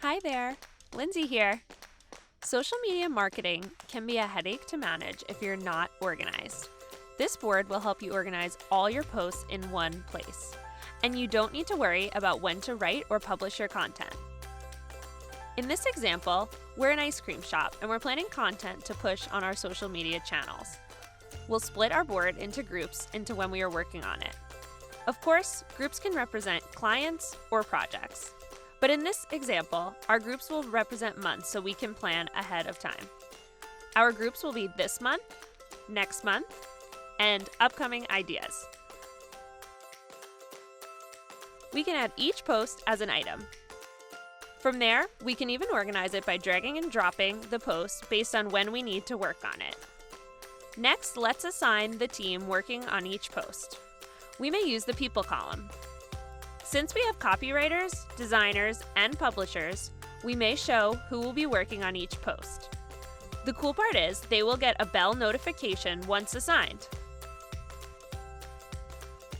Hi there, Lindsay here. Social media marketing can be a headache to manage if you're not organized. This board will help you organize all your posts in one place, and you don't need to worry about when to write or publish your content. In this example, we're an ice cream shop and we're planning content to push on our social media channels. We'll split our board into groups into when we are working on it. Of course, groups can represent clients or projects. But in this example, our groups will represent months so we can plan ahead of time. Our groups will be this month, next month, and upcoming ideas. We can add each post as an item. From there, we can even organize it by dragging and dropping the post based on when we need to work on it. Next, let's assign the team working on each post. We may use the people column. Since we have copywriters, designers, and publishers, we may show who will be working on each post. The cool part is they will get a bell notification once assigned.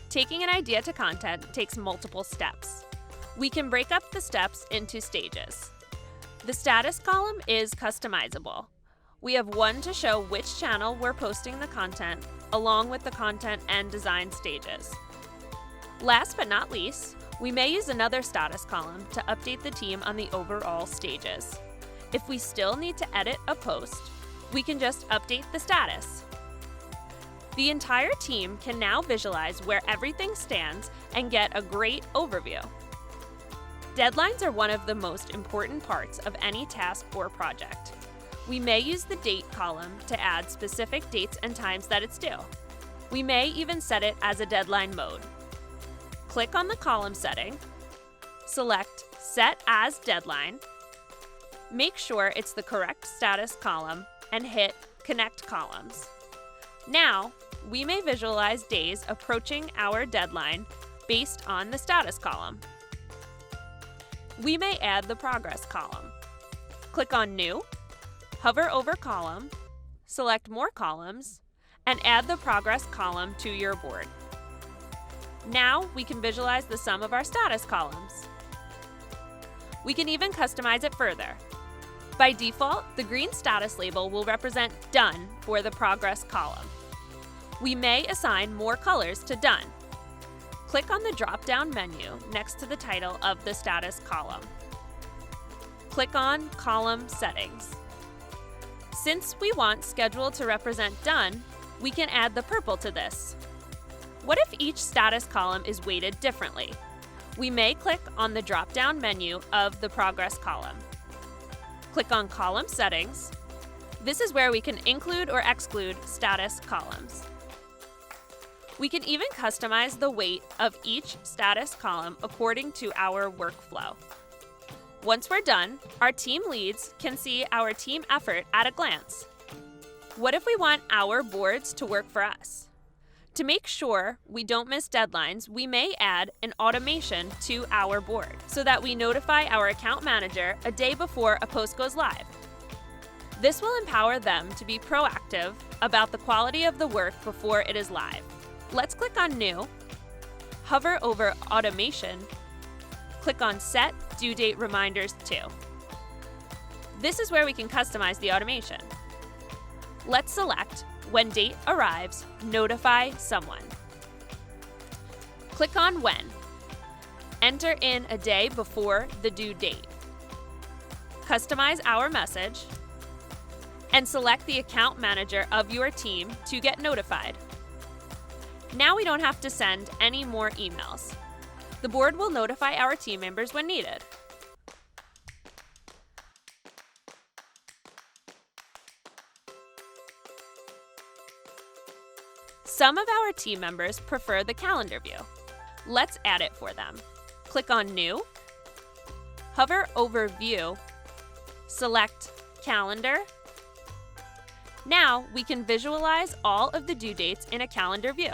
Taking an idea to content takes multiple steps. We can break up the steps into stages. The status column is customizable. We have one to show which channel we're posting the content, along with the content and design stages. Last but not least, we may use another status column to update the team on the overall stages. If we still need to edit a post, we can just update the status. The entire team can now visualize where everything stands and get a great overview. Deadlines are one of the most important parts of any task or project. We may use the date column to add specific dates and times that it's due. We may even set it as a deadline mode. Click on the column setting, select Set as Deadline, make sure it's the correct status column, and hit Connect Columns. Now, we may visualize days approaching our deadline based on the status column. We may add the progress column. Click on New, hover over Column, select More Columns, and add the progress column to your board. Now we can visualize the sum of our status columns. We can even customize it further. By default, the green status label will represent Done for the progress column. We may assign more colors to Done. Click on the drop-down menu next to the title of the status column. Click on Column Settings. Since we want Schedule to represent Done, we can add the purple to this. What if each status column is weighted differently? We may click on the drop-down menu of the progress column. Click on Column Settings. This is where we can include or exclude status columns. We can even customize the weight of each status column according to our workflow. Once we're done, our team leads can see our team effort at a glance. What if we want our boards to work for us? To make sure we don't miss deadlines, we may add an automation to our board so that we notify our account manager a day before a post goes live. This will empower them to be proactive about the quality of the work before it is live. Let's click on New, hover over Automation, click on Set Due Date Reminders To. This is where we can customize the automation. Let's select When Date Arrives, Notify Someone. Click on When. Enter in a day before the due date. Customize our message and select the account manager of your team to get notified. Now we don't have to send any more emails. The board will notify our team members when needed. Some of our team members prefer the calendar view. Let's add it for them. Click on New, hover over View, select Calendar. Now we can visualize all of the due dates in a calendar view.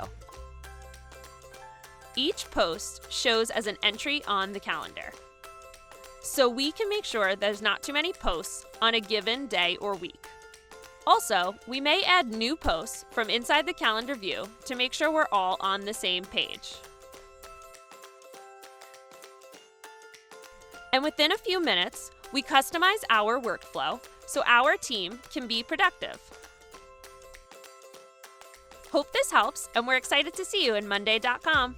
Each post shows as an entry on the calendar, so we can make sure there's not too many posts on a given day or week. Also, we may add new posts from inside the calendar view to make sure we're all on the same page. And within a few minutes, we customize our workflow so our team can be productive. Hope this helps, and we're excited to see you in monday.com.